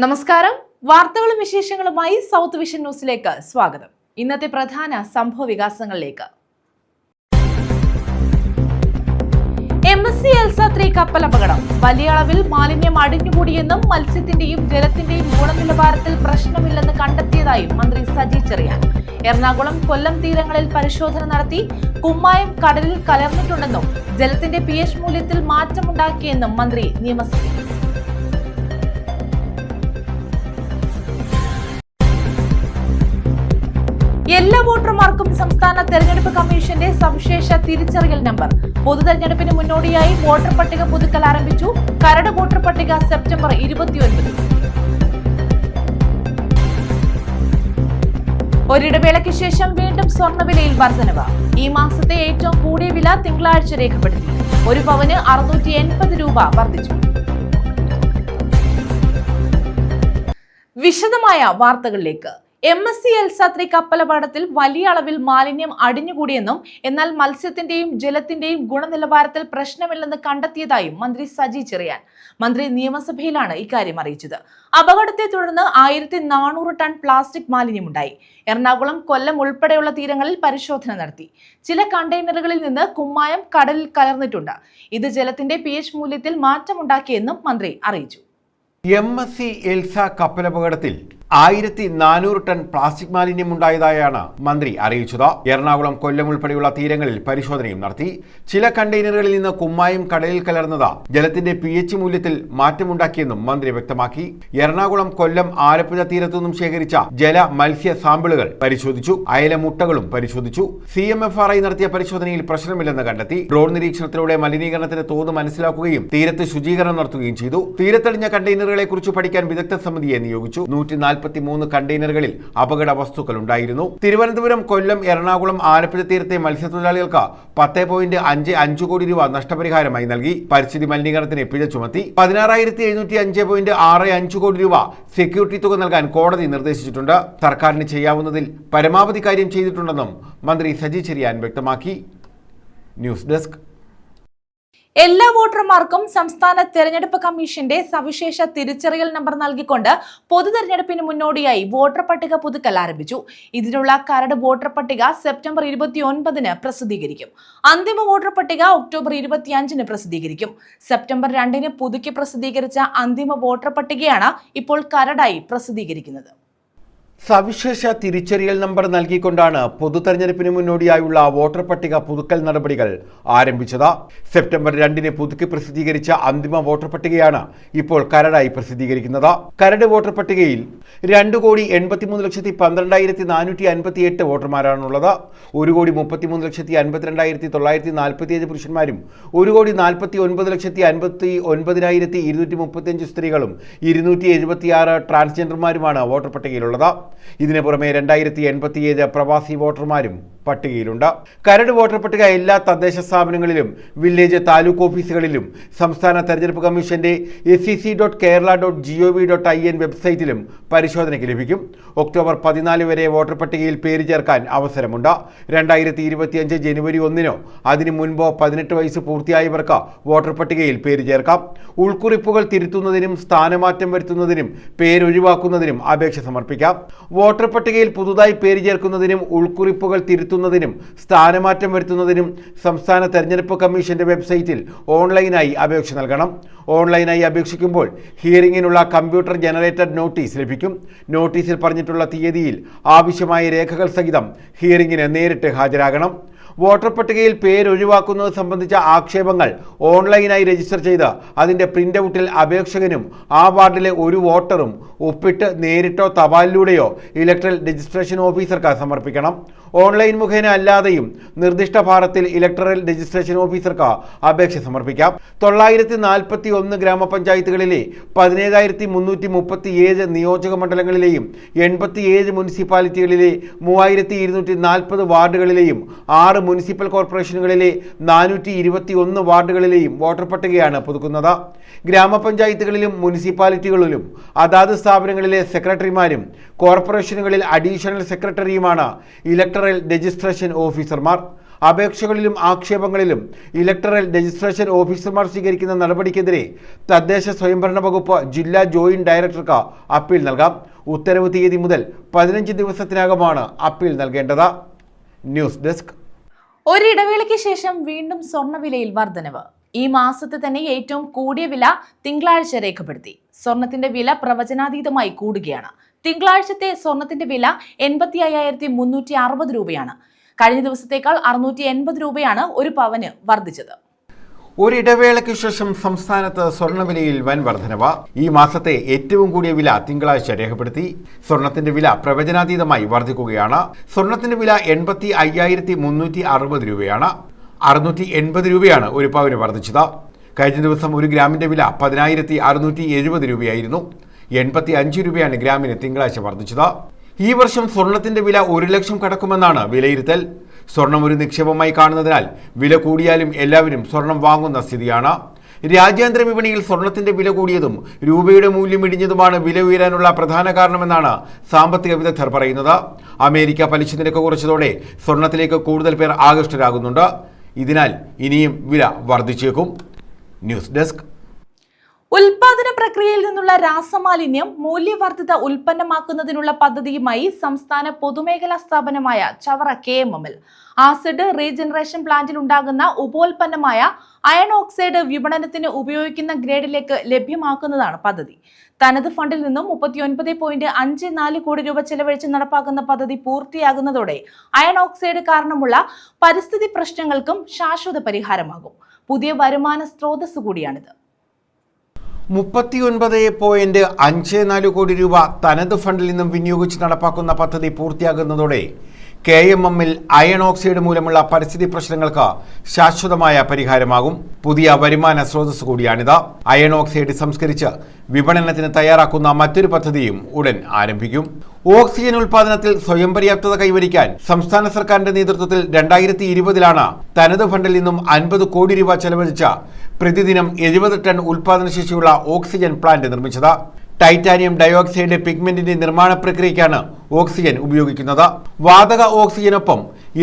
നമസ്കാരം. വാർത്തകളും വിശേഷങ്ങളുമായി സൗത്ത് വിഷൻ ന്യൂസിലേക്ക് സ്വാഗതം. ഇന്നത്തെ പ്രധാന സംഭവ വികാസങ്ങളിലേക്ക്. MSC Elsa 3 കപ്പലപകടം. വലിയ അളവിൽ മാലിന്യം അടിഞ്ഞുകൂടിയെന്നും മത്സ്യത്തിന്റെയും ജലത്തിന്റെയും ഗുണനിലവാരത്തിൽ പ്രശ്നമില്ലെന്ന് കണ്ടെത്തിയതായും മന്ത്രി സജി ചെറിയാൻ. എറണാകുളം, കൊല്ലം തീരങ്ങളിൽ പരിശോധന നടത്തി കുമ്മായം കടലിൽ കലർന്നിട്ടുണ്ടെന്നും ജലത്തിന്റെ pH മൂല്യത്തിൽ മാറ്റമുണ്ടാക്കിയെന്നും മന്ത്രി നിയമസഭയിൽ. എല്ലാ വോട്ടർമാർക്കും സംസ്ഥാന തെരഞ്ഞെടുപ്പ് കമ്മീഷന്റെ സവിശേഷ തിരിച്ചറിയൽ നമ്പർ. പൊതുതെരഞ്ഞെടുപ്പിന് മുന്നോടിയായി വോട്ടർ പട്ടിക പുതുക്കൽ ആരംഭിച്ചു. കരട് വോട്ടർ പട്ടിക സെപ്റ്റംബർ 29. ഒരിടവേളയ്ക്ക് ശേഷം വീണ്ടും സ്വർണ്ണവിലയിൽ വർധനവ്. ഈ മാസത്തെ ഏറ്റവും കൂടിയ വില തിങ്കളാഴ്ച രേഖപ്പെടുത്തി. ഒരു പവന് 680 രൂപ വർദ്ധിച്ചു. വിശദമായ വാർത്തകളിലേക്ക്. MSC എൽസ 3 കപ്പലപകടത്തിൽ വലിയ അളവിൽ മാലിന്യം അടിഞ്ഞുകൂടിയെന്നും എന്നാൽ മത്സ്യത്തിന്റെയും ജലത്തിന്റെയും ഗുണനിലവാരത്തിൽ പ്രശ്നമില്ലെന്ന് കണ്ടെത്തിയതായും മന്ത്രി സജി ചെറിയാൻ. മന്ത്രി നിയമസഭയിലാണ് ഇക്കാര്യം അറിയിച്ചത്. അപകടത്തെ തുടർന്ന് 1400 ടൺ പ്ലാസ്റ്റിക് മാലിന്യമുണ്ടായി. എറണാകുളം, കൊല്ലം ഉൾപ്പെടെയുള്ള തീരങ്ങളിൽ പരിശോധന നടത്തി. ചില കണ്ടെയ്നറുകളിൽ നിന്ന് കുമ്മായം കടലിൽ കലർന്നിട്ടുണ്ട്. ഇത് ജലത്തിന്റെ pH മൂല്യത്തിൽ മാറ്റമുണ്ടാക്കിയെന്നും മന്ത്രി അറിയിച്ചു. MSC എൽസ കപ്പലപകടത്തിൽ 1400 ടൺ പ്ലാസ്റ്റിക് മാലിന്യം ഉണ്ടായതായാണ് മന്ത്രി അറിയിച്ചത്. എറണാകുളം, കൊല്ലം ഉൾപ്പെടെയുള്ള തീരങ്ങളിൽ പരിശോധനയും നടത്തി. ചില കണ്ടെയ്നറുകളിൽ നിന്ന് കുമ്മായം കടലിൽ കലർന്നത് ജലത്തിന്റെ pH മൂല്യത്തിൽ മാറ്റമുണ്ടാക്കിയെന്നും മന്ത്രി വ്യക്തമാക്കി. എറണാകുളം, കൊല്ലം, ആലപ്പുഴ തീരത്തുനിന്നും ശേഖരിച്ച ജല മത്സ്യ സാമ്പിളുകൾ പരിശോധിച്ചു. അയല മുട്ടകളും പരിശോധിച്ചു. CMFRI നടത്തിയ പരിശോധനയിൽ പ്രശ്നമില്ലെന്ന് കണ്ടെത്തി. ഡ്രോൺ നിരീക്ഷണത്തിലൂടെ മലിനീകരണത്തിന്റെ തോത് മനസ്സിലാക്കുകയും തീരത്ത് ശുചീകരണം നടത്തുകയും ചെയ്തു. തീരത്തടിഞ്ഞ കണ്ടെയ്നറുകളെ കുറിച്ച് പഠിക്കാൻ വിദഗ്ധ സമിതിയെ നിയോഗിച്ചു. 143 കണ്ടെയ്നറുകളിൽ അപകട വസ്തുക്കൾ ഉണ്ടായിരുന്നു. തിരുവനന്തപുരം, കൊല്ലം, എറണാകുളം, ആലപ്പുഴ തീരത്തെ മത്സ്യത്തൊഴിലാളികൾക്ക് 10.55 കോടി രൂപ നഷ്ടപരിഹാരമായി നൽകി. പരിസ്ഥിതി മലിനീകരണത്തിന് പിഴ ചുമത്തി 16,705.65 കോടി രൂപ സെക്യൂരിറ്റി തുക നൽകാൻ കോടതി നിർദ്ദേശിച്ചിട്ടുണ്ട്. സർക്കാരിന് ചെയ്യാവുന്നതിൽ പരമാവധി കാര്യം ചെയ്തിട്ടുണ്ടെന്നും മന്ത്രി സജി ചെറിയാൻ വ്യക്തമാക്കി. News desk. എല്ലാ വോട്ടർമാർക്കും സംസ്ഥാന തെരഞ്ഞെടുപ്പ് കമ്മീഷന്റെ സവിശേഷ തിരിച്ചറിയൽ നമ്പർ നൽകിക്കൊണ്ട് പൊതുതെരഞ്ഞെടുപ്പിന് മുന്നോടിയായി വോട്ടർ പട്ടിക പുതുക്കൽ ആരംഭിച്ചു. ഇതിനുള്ള കരട് വോട്ടർ പട്ടിക സെപ്റ്റംബർ 29 പ്രസിദ്ധീകരിക്കും. അന്തിമ വോട്ടർ പട്ടിക ഒക്ടോബർ 25 പ്രസിദ്ധീകരിക്കും. സെപ്റ്റംബർ 2 പുതുക്കി പ്രസിദ്ധീകരിച്ച അന്തിമ വോട്ടർ പട്ടികയാണ് ഇപ്പോൾ കരടായി പ്രസിദ്ധീകരിക്കുന്നത്. സവിശേഷ തിരിച്ചറിയൽ നമ്പർ നൽകിക്കൊണ്ടാണ് പൊതുതെരഞ്ഞെടുപ്പിന് മുന്നോടിയായുള്ള വോട്ടർ പട്ടിക പുതുക്കൽ നടപടികൾ ആരംഭിച്ചത്. സെപ്റ്റംബർ 2 പുതുക്കി പ്രസിദ്ധീകരിച്ച അന്തിമ വോട്ടർ പട്ടികയാണ് ഇപ്പോൾ കരടായി പ്രസിദ്ധീകരിക്കുന്നത്. കരട് വോട്ടർ പട്ടികയിൽ 2,83,12,458 വോട്ടർമാരാണുള്ളത്. 1,33,52,947 പുരുഷന്മാരും 1,49,59,235 സ്ത്രീകളും 276 ട്രാൻസ്ജെൻഡർമാരുമാണ് വോട്ടർ പട്ടികയിലുള്ളത്. ഇതിനു പുറമെ 2087 പ്രവാസി വോട്ടർമാരും പട്ടികയിലുണ്ട്. കരട് വോട്ടർ പട്ടിക എല്ലാ തദ്ദേശ സ്ഥാപനങ്ങളിലും വില്ലേജ്, താലൂക്ക് ഓഫീസുകളിലും സംസ്ഥാന തെരഞ്ഞെടുപ്പ് കമ്മീഷന്റെ sec.kerala.gov.in വെബ്സൈറ്റിലും പരിശോധനയ്ക്ക് ലഭിക്കും. ഒക്ടോബർ 14 വരെ വോട്ടർ പട്ടികയിൽ പേര് ചേർക്കാൻ അവസരമുണ്ട്. 2025 ജനുവരി 1 അതിനു മുൻപോ 18 വയസ്സ് പൂർത്തിയായവർക്ക് വോട്ടർ പട്ടികയിൽ പേര് ചേർക്കാം. ഉൾക്കുറിപ്പുകൾ തിരുത്തുന്നതിനും സ്ഥാനമാറ്റം വരുത്തുന്നതിനും പേരൊഴിവാക്കുന്നതിനും അപേക്ഷ സമർപ്പിക്കാം. വോട്ടർ പട്ടികയിൽ പുതുതായി പേര് ചേർക്കുന്നതിനും ഉൾക്കുറിപ്പുകൾ തിരുത്തുന്നതിനും സ്ഥാനമാറ്റം വരുത്തുന്നതിനും സംസ്ഥാന തെരഞ്ഞെടുപ്പ് കമ്മീഷന്റെ വെബ്സൈറ്റിൽ ഓൺലൈനായി അപേക്ഷ നൽകണം. ഓൺലൈനായി അപേക്ഷിക്കുമ്പോൾ ഹിയറിംഗിനുള്ള കമ്പ്യൂട്ടർ ജനറേറ്റഡ് നോട്ടീസ് ലഭിക്കും. നോട്ടീസിൽ പറഞ്ഞിട്ടുള്ള തീയതിയിൽ ആവശ്യമായ രേഖകൾ സഹിതം ഹിയറിംഗിന് നേരിട്ട് ഹാജരാകണം. വോട്ടർ പട്ടികയിൽ പേരൊഴിവാക്കുന്നത് സംബന്ധിച്ച ആക്ഷേപങ്ങൾ ഓൺലൈനായി രജിസ്റ്റർ ചെയ്ത് അതിൻ്റെ പ്രിൻ്റ് ഔട്ടിൽ അപേക്ഷകനും ആ വാർഡിലെ ഒരു വോട്ടറും ഒപ്പിട്ട് നേരിട്ടോ തപാലിലൂടെയോ ഇലക്ട്രൽ രജിസ്ട്രേഷൻ ഓഫീസർക്ക് സമർപ്പിക്കണം. ഓൺലൈൻ മുഖേന അല്ലാതെയും നിർദ്ദിഷ്ട ഭാരത്തിൽ ഇലക്ടറൽ രജിസ്ട്രേഷൻ ഓഫീസർക്ക് അപേക്ഷ സമർപ്പിക്കാം. 941 ഗ്രാമപഞ്ചായത്തുകളിലെ 17,337 നിയോജക മണ്ഡലങ്ങളിലെയും 87 മുനിസിപ്പാലിറ്റികളിലെ 3,240 വാർഡുകളിലെയും 6 മുനിസിപ്പൽ കോർപ്പറേഷനുകളിലെ 421 വാർഡുകളിലെയും വോട്ടർ പട്ടികയാണ് പുതുക്കുന്നത്. ഗ്രാമപഞ്ചായത്തുകളിലും മുനിസിപ്പാലിറ്റികളിലും അതാത് സ്ഥാപനങ്ങളിലെ സെക്രട്ടറിമാരും കോർപ്പറേഷനുകളിൽ അഡീഷണൽ സെക്രട്ടറിയുമാണ് ഇലക്ടറൽ രജിസ്ട്രേഷൻ ഓഫീസർമാർ. അപേക്ഷകളിലും ആക്ഷേപങ്ങളിലും ഇലക്ടറൽ രജിസ്ട്രേഷൻ ഓഫീസർമാർ സ്വീകരിക്കുന്ന നടപടിക്കെതിരെ തദ്ദേശ സ്വയംഭരണ വകുപ്പ് ജില്ലാ ജോയിന്റ് ഡയറക്ടർക്ക് അപ്പീൽ നൽകാം. ഉത്തരവ് തീയതി മുതൽ 15 ദിവസത്തിനകമാണ് അപ്പീൽ നൽകേണ്ടത്. News desk. ഒരിടവേളയ്ക്ക് ശേഷം വീണ്ടും സ്വർണ്ണവിലയിൽ വർധനവ്. ഈ മാസത്തെ തന്നെ ഏറ്റവും കൂടിയ വില തിങ്കളാഴ്ച രേഖപ്പെടുത്തി. സ്വർണത്തിന്റെ വില പ്രവചനാതീതമായി കൂടുകയാണ്. തിങ്കളാഴ്ചത്തെ സ്വർണത്തിന്റെ വില 85,360 രൂപയാണ്. കഴിഞ്ഞ ദിവസത്തേക്കാൾ 680 രൂപയാണ് ഒരു പവന് വർദ്ധിച്ചത്. ഒരിടവേളയ്ക്ക് ശേഷം സംസ്ഥാനത്ത് സ്വർണ്ണവിലയിൽ വൻ വർധനവ്. ഈ മാസത്തെ ഏറ്റവും കൂടിയ വില തിങ്കളാഴ്ച രേഖപ്പെടുത്തി. സ്വർണത്തിന്റെ വില പ്രവചനാതീതമായി വർദ്ധിക്കുകയാണ്. സ്വർണത്തിന്റെ വില 85,360 രൂപയാണ്. 680 രൂപയാണ് ഒരു പവന് വർദ്ധിച്ചത്. കഴിഞ്ഞ ദിവസം ഒരു ഗ്രാമിന്റെ വില 10,670 രൂപയായിരുന്നു. 85 രൂപയാണ് ഗ്രാമിന് തിങ്കളാഴ്ച വർദ്ധിച്ചത്. ഈ വർഷം സ്വർണത്തിന്റെ വില 1 ലക്ഷം കടക്കുമെന്നാണ് വിലയിരുത്തൽ. സ്വർണം ഒരു നിക്ഷേപമായി കാണുന്നതിനാൽ വില കൂടിയാലും എല്ലാവരും സ്വർണം വാങ്ങുന്ന സ്ഥിതിയാണ്. രാജ്യാന്തര വിപണിയിൽ സ്വർണത്തിന്റെ വില കൂടിയതും രൂപയുടെ മൂല്യം ഇടിഞ്ഞതുമാണ് വില ഉയരാനുള്ള പ്രധാന കാരണമെന്നാണ് സാമ്പത്തിക വിദഗ്ധർ പറയുന്നത്. അമേരിക്ക പലിശ നിരക്ക് കുറച്ചതോടെ സ്വർണത്തിലേക്ക് കൂടുതൽ പേർ ആകൃഷ്ടരാകുന്നുണ്ട്. ഇതിനാൽ ഇനിയും വില വർദ്ധിച്ചേക്കും. News desk. ഉൽപാദന പ്രക്രിയയിൽ നിന്നുള്ള രാസമാലിന്യം മൂല്യവർദ്ധിത ഉൽപ്പന്നമാക്കുന്നതിനുള്ള പദ്ധതിയുമായി സംസ്ഥാന പൊതുമേഖലാ സ്ഥാപനമായ ചവറ KMML ആസിഡ് റീജനറേഷൻ പ്ലാന്റിൽ ഉണ്ടാകുന്ന ഉപോൽപ്പന്നമായ അയൺ ഓക്സൈഡ് വിപണനത്തിന് ഉപയോഗിക്കുന്ന ഗ്രേഡിലേക്ക് ലഭ്യമാക്കുന്നതാണ് പദ്ധതി. തനത് ഫണ്ടിൽ നിന്നും 39.54 കോടി രൂപ ചെലവഴിച്ച് നടപ്പാക്കുന്ന പദ്ധതി പൂർത്തിയാകുന്നതോടെ അയൺ ഓക്സൈഡ് കാരണമുള്ള പരിസ്ഥിതി പ്രശ്നങ്ങൾക്കും ശാശ്വത പരിഹാരമാകും. പുതിയ വരുമാന സ്രോതസ് കൂടിയാണിത്. 39.54 കോടി രൂപ തനത് ഫണ്ടിൽ നിന്നും വിനിയോഗിച്ച് നടപ്പാക്കുന്ന പദ്ധതി പൂർത്തിയാകുന്നതോടെ KMML അയൺ ഓക്സൈഡ് മൂലമുള്ള പരിസ്ഥിതി പ്രശ്നങ്ങൾക്ക് ശാശ്വതമായ പരിഹാരമാകും. പുതിയ വരുമാന സ്രോതസ് കൂടിയാണിത്. അയൺ ഓക്സൈഡ് സംസ്കരിച്ച് വിപണനത്തിന് തയ്യാറാക്കുന്ന മറ്റൊരു പദ്ധതിയും ഉടൻ ആരംഭിക്കും. ഓക്സിജൻ ഉൽപാദനത്തിൽ സ്വയം പര്യാപ്തത കൈവരിക്കാൻ സംസ്ഥാന സർക്കാരിന്റെ നേതൃത്വത്തിൽ 2020 തനത് ഫണ്ടിൽ നിന്നും 50 കോടി രൂപ ചെലവഴിച്ച പ്രതിദിനം 70 ടൺ ഉൽപാദനശേഷിയുള്ള ഓക്സിജൻ പ്ലാന്റ് നിർമ്മിച്ചത്. ടൈറ്റാനിയം ഡയോക്സൈഡ് പിഗ്മെന്റിന്റെ നിർമ്മാണ പ്രക്രിയയ്ക്കാണ് ഓക്സിജൻ ഉപയോഗിക്കുന്നത്. വാതക ഓക്സിജനൊപ്പം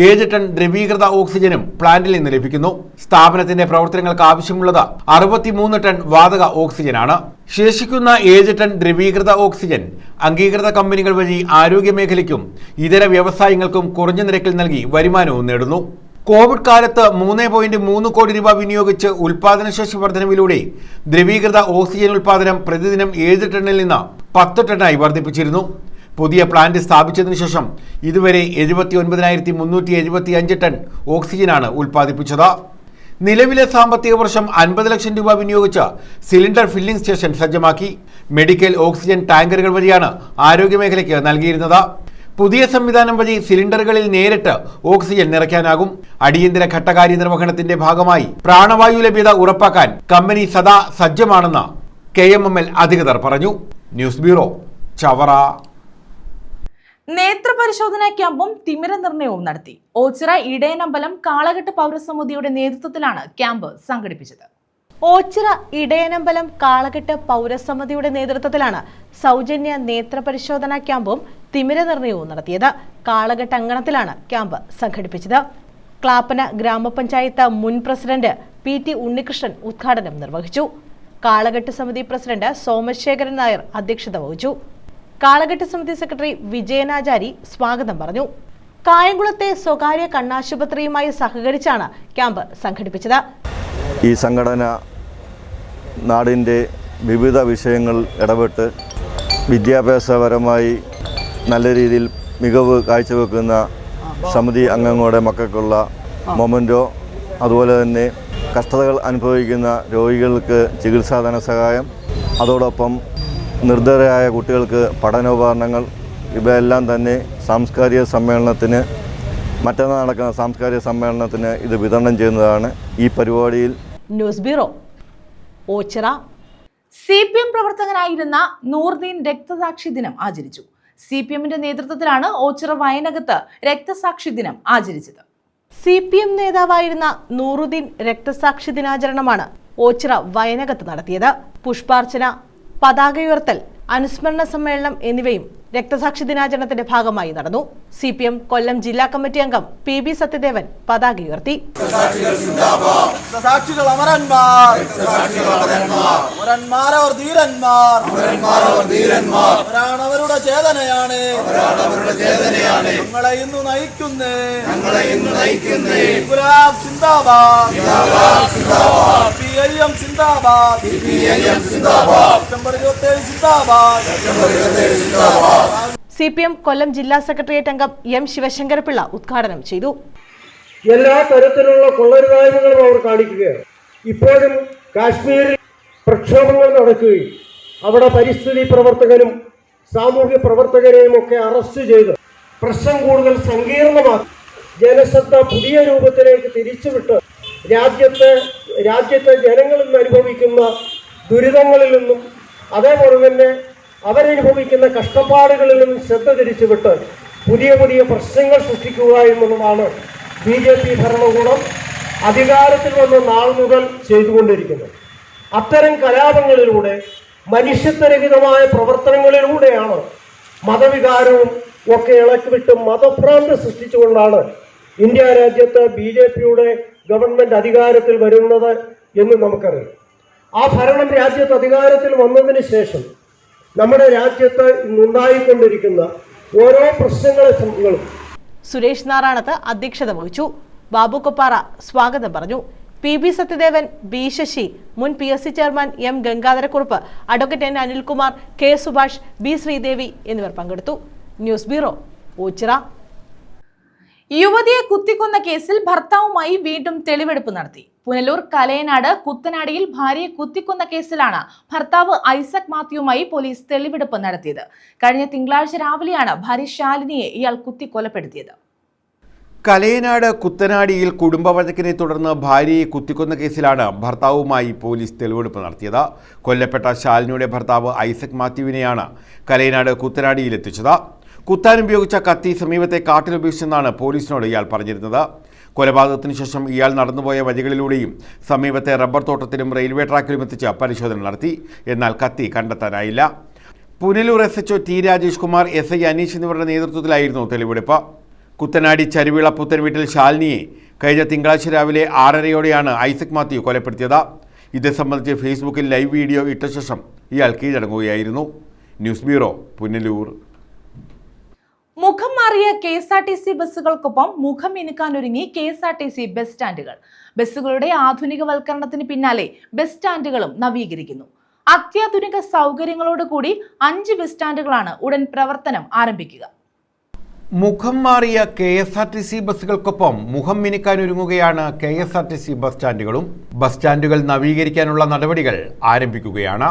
7 ടൺ ദ്രവീകൃത ഓക്സിജനും പ്ലാന്റിൽ നിന്ന് ലഭിക്കുന്നു. സ്ഥാപനത്തിന്റെ പ്രവർത്തനങ്ങൾക്ക് ആവശ്യമുള്ളത് 63 ടൺ വാതക ഓക്സിജനാണ്. ശേഷിക്കുന്ന 7 ടൺ ദ്രവീകൃത ഓക്സിജൻ അംഗീകൃത കമ്പനികൾ വഴി ആരോഗ്യ മേഖലയ്ക്കും ഇതര വ്യവസായങ്ങൾക്കും കുറഞ്ഞ നിരക്കിൽ നൽകി വരുമാനവും നേടുന്നു. കോവിഡ് കാലത്ത് 3.3 കോടി രൂപ വിനിയോഗിച്ച് ഉൽപാദനശേഷി വർധനവിലൂടെ ദ്രവീകൃത ഓക്സിജൻ ഉൽപാദനം പ്രതിദിനം 7 ടണ്ണിൽ നിന്ന് 10 ടണ്ണായി വർദ്ധിപ്പിച്ചിരുന്നു. പുതിയ പ്ലാന്റ് സ്ഥാപിച്ചതിനു ശേഷം ഇതുവരെ 79,375 ടൺ ഓക്സിജനാണ് ഉൽപ്പാദിപ്പിച്ചത്. നിലവിലെ സാമ്പത്തിക വർഷം 50 ലക്ഷം രൂപ വിനിയോഗിച്ച് സിലിണ്ടർ ഫില്ലിംഗ് സ്റ്റേഷൻ സജ്ജമാക്കി. മെഡിക്കൽ ഓക്സിജൻ ടാങ്കറുകൾ വഴിയാണ് ആരോഗ്യമേഖലയ്ക്ക് നൽകിയിരുന്നത്. പുതിയ സംവിധാനം വഴി സിലിണ്ടറുകളിൽ നേരിട്ട് ഓക്സിജൻ നിറയ്ക്കാനാകും. അടിയന്തര ഘട്ടകാര്യ നിർവഹണത്തിന്റെ ഭാഗമായി പ്രാണവായു ലഭ്യത ഉറപ്പാക്കാൻ കമ്പനി സദാ സജ്ജമാണെന്ന് KMML അധികൃതർ പറഞ്ഞു. News bureau, Chavara. നേത്രപരിശോധനാ ക്യാമ്പും തിമിര നിർണയവും നടത്തി. ഓച്ചിറ ഇടയനമ്പലം കാളകെട്ട് പൗരസമിതിയുടെ നേതൃത്വത്തിലാണ് ക്യാമ്പ് സംഘടിപ്പിച്ചത്. ഓച്ചിറ ഇടയനമ്പലം കാളകെട്ട് പൗരസമിതിയുടെ നേതൃത്വത്തിലാണ് സൗജന്യ നേത്രപരിശോധനാ ക്യാമ്പും തിമിര നിർണയവും നടത്തിയത്. കാളകെട്ട് അങ്കണത്തിലാണ് ക്യാമ്പ് സംഘടിപ്പിച്ചത്. ക്ലാപ്പന ഗ്രാമപഞ്ചായത്ത് മുൻ പ്രസിഡന്റ് PT ഉണ്ണികൃഷ്ണൻ ഉദ്ഘാടനം നിർവഹിച്ചു. കാളകെട്ട് സമിതി പ്രസിഡന്റ് സോമശേഖരൻ നായർ അധ്യക്ഷത വഹിച്ചു. കാളകെട്ട് സമിതി സെക്രട്ടറി വിജയനാചാരി സ്വാഗതം പറഞ്ഞു. കായംകുളത്തെ സ്വകാര്യ കണ്ണാശുപത്രിയുമായി സഹകരിച്ചാണ് ക്യാമ്പ് സംഘടിപ്പിച്ചത്. ഈ സംഘടന നാടിൻ്റെ വിവിധ വിഷയങ്ങൾ ഇടപെട്ട് വിദ്യാഭ്യാസപരമായി നല്ല രീതിയിൽ മികവ് കാഴ്ചവെക്കുന്ന സമിതി അംഗങ്ങളുടെ മക്കൾക്കുള്ള മൊമെൻറ്റോ, അതുപോലെ തന്നെ കഷ്ടതകൾ അനുഭവിക്കുന്ന രോഗികൾക്ക് ചികിത്സാ ധനസഹായം, അതോടൊപ്പം നിർധനരായ കുട്ടികൾക്ക് പഠനോപകരണങ്ങൾ, ഇവയെല്ലാം തന്നെ മറ്റന്നാൾ നടക്കുന്ന സാംസ്കാരിക സമ്മേളനത്തിന് ഇത് വിതരണം ചെയ്യുന്നതാണ്. ഈ പരിപാടിയിൽ ന്യൂസ് ബ്യൂറോ, ഓച്ചിറ. CPM പ്രവർത്തകനായിരുന്ന നൂറുദ്ദീൻ രക്തസാക്ഷി ദിനം ആചരിച്ചു. CPMന്റെ നേതൃത്വത്തിലാണ് ഓച്ചിറ വയനകത്ത് രക്തസാക്ഷി ദിനം ആചരിച്ചത്. CPM നേതാവായിരുന്ന നൂറുദ്ദീൻ രക്തസാക്ഷി ദിനാചരണമാണ് ഓച്ചിറ വയനകത്ത് നടത്തിയത്. പുഷ്പാർച്ചന, പതാക ഉയർത്തൽ, അനുസ്മരണ സമ്മേളനം എന്നിവയും രക്തസാക്ഷി ദിനാചരണത്തിന്റെ ഭാഗമായി നടന്നു. CPM കൊല്ലം ജില്ലാ കമ്മിറ്റി അംഗം PB സത്യദേവൻ പതാക ഉയർത്തി. രക്തസാക്ഷികൾ അമരന്മാർ, അമരന്മാരവർ ധീരന്മാർ, അവരാണ് അവരുടെ ചേതനയാണ്, ഞങ്ങളെ ഇന്ന് നയിക്കുന്നേ. ഗുലാബ് സിന്ദാബാദ്, CPIM സിന്ദാബാദ്, സെപ്റ്റംബർ 27 സിന്ദാബാദ്. CPM കൊല്ലം ജില്ലാ സെക്രട്ടേറിയറ്റ് അംഗം M ശിവശങ്കരപിള്ള ഉദ്ഘാടനം ചെയ്തു. എല്ലാ തരത്തിലുള്ള കൊള്ളരുതായ്മകളും അവർ കാണിക്കുകയാണ്. ഇപ്പോഴും കാശ്മീരിൽ പ്രക്ഷോഭങ്ങൾ നടക്കുകയും അവിടെ പരിസ്ഥിതി പ്രവർത്തകരും സാമൂഹ്യ പ്രവർത്തകരെയും ഒക്കെ അറസ്റ്റ് ചെയ്ത് പ്രശ്നം കൂടുതൽ സങ്കീർണമാക്കി ജനശ്രദ്ധ പുതിയ രൂപത്തിലേക്ക് തിരിച്ചുവിട്ട് രാജ്യത്തെ ജനങ്ങളിൽ നിന്ന് അനുഭവിക്കുന്ന ദുരിതങ്ങളിൽ നിന്നും അതേപോലെ തന്നെ അവരനുഭവിക്കുന്ന കഷ്ടപ്പാടുകളിൽ നിന്നും ശ്രദ്ധ തിരിച്ചുവിട്ട് പുതിയ പുതിയ പ്രശ്നങ്ങൾ സൃഷ്ടിക്കുക എന്നുള്ളതാണ് BJP ഭരണകൂടം അധികാരത്തിൽ വന്ന നാൾ മുതൽ ചെയ്തുകൊണ്ടിരിക്കുന്നത്. അത്തരം കലാപങ്ങളിലൂടെ മനുഷ്യത്വരഹിതമായ പ്രവർത്തനങ്ങളിലൂടെയാണ് മതവികാരവും ഒക്കെ ഇളക്കിവിട്ട് മതഭ്രാന്തി സൃഷ്ടിച്ചുകൊണ്ടാണ് ഇന്ത്യ രാജ്യത്ത് BJPയുടെ ഗവൺമെന്റ് അധികാരത്തിൽ വരുന്നത് എന്ന് നമുക്കറിയാം. ആ ഭരണം രാജ്യത്ത് അധികാരത്തിൽ വന്നതിന് ശേഷം നമ്മുടെ രാജ്യത്ത് ഇന്നുണ്ടായിക്കൊണ്ടിരിക്കുന്ന ഓരോ പ്രശ്നങ്ങളും സുരേഷ് നാറാണത്ത് അധ്യക്ഷത വഹിച്ചു. ബാബു കൊപ്പാറ സ്വാഗതം പറഞ്ഞു. PB സത്യദേവൻ, B ശശി, മുൻ PSC chairman M Gangadhara Kurup, advocate N Anilkumar, K Subhash, B Sreedevi എന്നിവർ പങ്കെടുത്തു. News bureau, Ochira. യുവതിയെ കുത്തിക്കൊന്ന കേസിൽ ഭർത്താവുമായി വീണ്ടും തെളിവെടുപ്പ് നടത്തി. പുനലൂർ കലയനാട് കുത്തനാടിയിൽ ഭാര്യയെ കുത്തിക്കൊന്ന കേസിലാണ് ഭർത്താവ് ഐസക് മാത്യുവുമായി പോലീസ് തെളിവെടുപ്പ് നടത്തിയത്. കഴിഞ്ഞ തിങ്കളാഴ്ച രാവിലെയാണ് ഭാര്യ ശാലിനിയെ ഇയാൾ കുത്തിക്കൊലപ്പെടുത്തിയത്. കലയനാട് കുത്തനാടിയിൽ കുടുംബവഴക്കിനെ തുടർന്ന് ഭാര്യയെ കുത്തിക്കൊന്ന കേസിലാണ് ഭർത്താവുമായി പോലീസ് തെളിവെടുപ്പ് നടത്തിയത്. കൊല്ലപ്പെട്ട ശാലിനിയുടെ ഭർത്താവ് ഐസക് മാത്യുവിനെയാണ് കലയനാട് കുത്തനാടിയിൽ എത്തിച്ചത്. കുത്താൻ ഉപയോഗിച്ച കത്തി സമീപത്തെ കാട്ടിലുപയോഗിച്ചെന്നാണ് പോലീസിനോട് ഇയാൾ പറഞ്ഞിരുന്നത്. കൊലപാതകത്തിന് ശേഷം ഇയാൾ നടന്നുപോയ വഴികളിലൂടെയും സമീപത്തെ റബ്ബർ തോട്ടത്തിലും റെയിൽവേ ട്രാക്കിലും എത്തിച്ച് പരിശോധന നടത്തി. എന്നാൽ കത്തി കണ്ടെത്താനായില്ല. Punalur SHO T Rajesh Kumar, SI Aneesh എന്നിവരുടെ നേതൃത്വത്തിലായിരുന്നു തെളിവെടുപ്പ്. കുത്തനാടി ചരുവിള പുത്തൻവീട്ടിൽ ശാലിനിയെ കഴിഞ്ഞ തിങ്കളാഴ്ച രാവിലെ 6:30യോടെയാണ് ഐസക് മാത്യു കൊലപ്പെടുത്തിയത്. ഇത് സംബന്ധിച്ച് ഫേസ്ബുക്കിൽ ലൈവ് വീഡിയോ ഇട്ട ശേഷം ഇയാൾ കീഴടങ്ങുകയായിരുന്നു. News bureau, Punalur. മുഖം മാറിയ KSRTC ബസ്സുകൾക്കൊപ്പം മുഖം മിനുക്കാനൊരുങ്ങി KSRTC ബസ് സ്റ്റാൻഡുകൾ. ബസ്സുകളുടെ ആധുനികവൽക്കരണത്തിന് പിന്നാലെ ബസ് സ്റ്റാൻഡുകളും നവീകരിക്കുന്നു. അത്യാധുനിക സൗകര്യങ്ങളോടുകൂടി 5 ബസ് സ്റ്റാൻഡുകളാണ് ഉടൻ പ്രവർത്തനം ആരംഭിക്കുക. മുഖം മാറിയ KSRTC ബസ്സുകൾക്കൊപ്പം മുഖം മിനുക്കാനൊരുങ്ങുകയാണ് KSRTC ബസ് സ്റ്റാൻഡുകളും. ബസ് സ്റ്റാൻഡുകൾ നവീകരിക്കാനുള്ള നടപടികൾ ആരംഭിക്കുകയാണ്.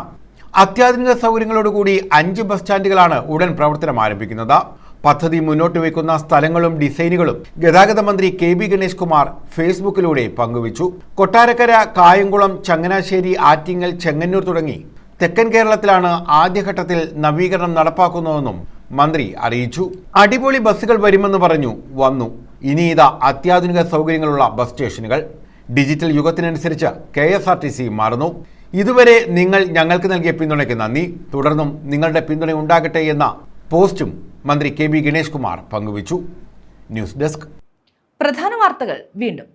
അത്യാധുനിക സൗകര്യങ്ങളോടുകൂടി 5 ബസ് സ്റ്റാൻഡുകളാണ് ഉടൻ പ്രവർത്തനം ആരംഭിക്കുന്നത്. പദ്ധതി മുന്നോട്ട് വയ്ക്കുന്ന സ്ഥലങ്ങളും ഡിസൈനുകളും ഗതാഗത മന്ത്രി KB ഗണേഷ് കുമാർ ഫേസ്ബുക്കിലൂടെ പങ്കുവച്ചു. കൊട്ടാരക്കര, കായംകുളം, ചങ്ങനാശ്ശേരി, ആറ്റിങ്ങൽ, ചെങ്ങന്നൂർ തുടങ്ങി തെക്കൻ കേരളത്തിലാണ് ആദ്യഘട്ടത്തിൽ നവീകരണം നടപ്പാക്കുന്നതെന്നും മന്ത്രി അറിയിച്ചു. അടിപൊളി ബസ്സുകൾ വരുമെന്ന് പറഞ്ഞു, വന്നു. ഇനി ഇതാ അത്യാധുനിക സൗകര്യങ്ങളുള്ള ബസ് സ്റ്റേഷനുകൾ. ഡിജിറ്റൽ യുഗത്തിനനുസരിച്ച് KSRTC മാറുന്നു. ഇതുവരെ നിങ്ങൾ ഞങ്ങൾക്ക് നൽകിയ പിന്തുണയ്ക്ക് നന്ദി. തുടർന്നും നിങ്ങളുടെ പിന്തുണ ഉണ്ടാകട്ടെ എന്ന പോസ്റ്റും മന്ത്രി KB ഗണേഷ് കുമാർ പങ്കുവച്ചു. News desk. പ്രധാന വാർത്തകൾ വീണ്ടും.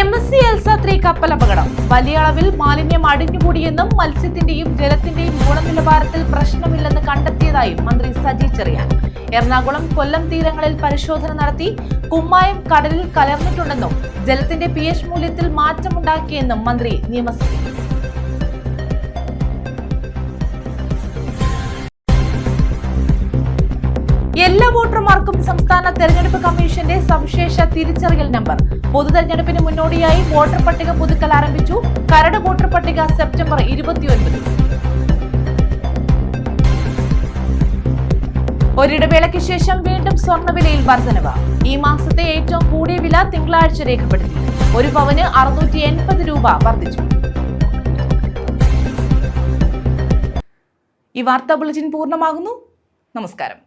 MSC ELSA 3 കപ്പലപകടം. വലിയ അളവിൽ മാലിന്യം അടിഞ്ഞുകൂടിയെന്നും മത്സ്യത്തിന്റെയും ജലത്തിന്റെയും ഗുണനിലവാരത്തിൽ പ്രശ്നമില്ലെന്ന് കണ്ടെത്തിയതായും മന്ത്രി സജി ചെറിയാൻ. എറണാകുളം, കൊല്ലം തീരങ്ങളിൽ പരിശോധന നടത്തി. കുമ്മായം കടലിൽ കലർന്നിട്ടുണ്ടെന്നും ജലത്തിന്റെ pH മൂല്യത്തിൽ മാറ്റമുണ്ടാക്കിയെന്നും മന്ത്രി നിയമസഭയിൽ. എല്ലാ വോട്ടർമാർക്കും സംസ്ഥാന തെരഞ്ഞെടുപ്പ് കമ്മീഷന്റെ സവിശേഷ തിരിച്ചറിയൽ നമ്പർ. പൊതുതെരഞ്ഞെടുപ്പിന് മുന്നോടിയായി വോട്ടർ പട്ടിക പുതുക്കൽ ആരംഭിച്ചു. കരട് വോട്ടർ പട്ടിക സെപ്റ്റംബർ 29. ഒരിടവേളയ്ക്ക് ശേഷം വീണ്ടും സ്വർണ്ണവിലയിൽ വർധനവ്. ഈ മാസത്തെ ഏറ്റവും കൂടിയ വില തിങ്കളാഴ്ച രേഖപ്പെടുത്തി. 1 പവന് 680 രൂപ വർദ്ധിച്ചു. ഈ വാർത്താ ബുള്ളറ്റിൻ പൂർണ്ണമാകുന്നു. നമസ്കാരം.